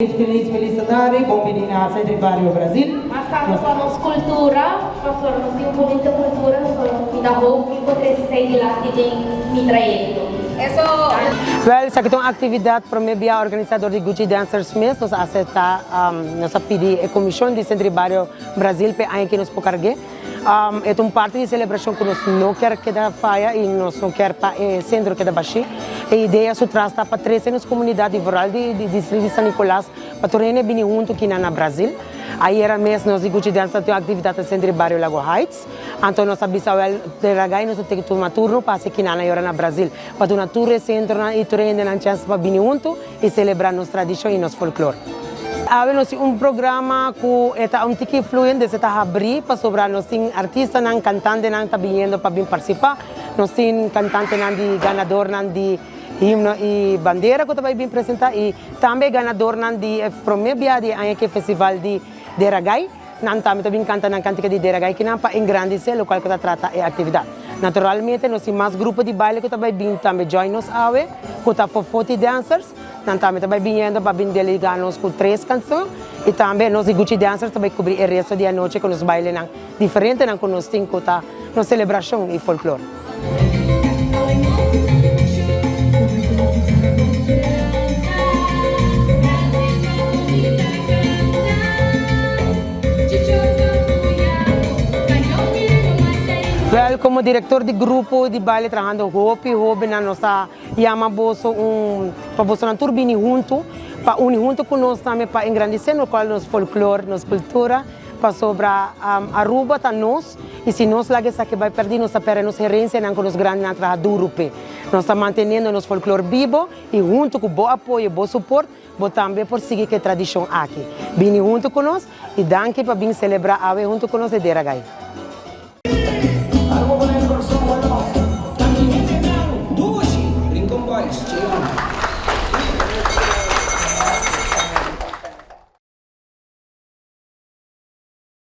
Feliz andare, bem-vindo a Centro Barrio Brasil. Mas estamos com a nossa cultura, pastor, nós temos bonita cultura, da roupa que aconteceu lá que tem mi trayecto. Well, sa kitong aktividad promebia organizador de Gucci Dancers Mes, nos aceta nossa pedi a comissão de Centro Barrio Brasil pe aí que nos pocargue. É parte de celebração que nós não quer que da faia e nós não quer para centro que da baixi. A ideia se trata para 300 comunidades rural de distrito de São Nicolás para tornar bem junto aqui na Brasil. Aí era mês nós de Gucci Dancers tem atividade no Centro Barrio Lago Heights. Então nós abisawel de ragai nós temos que tomar turno para se aqui na Brasil para tomar turno centro e tornar na chance para bem junto e celebrar nossa tradição e nosso folclore. Nós temos programa que é um tiki fluente de se abrir para sobrar nós temos artista não cantante não está vindo para vir participar nós temos cantante não de ganador não de himno e bandeira que vai vir apresentar e também ganador não de promebia de aquele festival de Ragai não também canta na cantica de Ragai que não para engrandecer o local que trata a atividade. Naturalmente nós temos mais grupo de baile que vai vir também join nos awe que está for 40 dancers. Também vai vindo para vir delegar-nos com 3 canções e também nós de Gucci Dancers também cobrir o resto da noite com os bailes diferentes que nós temos na celebração e folclore. Well, como diretor de grupo de baile trabalhando Hope na nossa chama bolso para bolso na turbine junto para unir junto com nós também para engrandecer no qual nos folclore, nos cultura para sobrar Aruba tá nós e se nós lá que vai perder nossa pera nos herência não com os grandes na trabalho duro nós está mantendo nosso folclore vivo e junto com bom apoio, bom suporte mas também por seguir que tradição aqui. Vim junto com nós e danke para vir celebrar junto com nós e Ragai.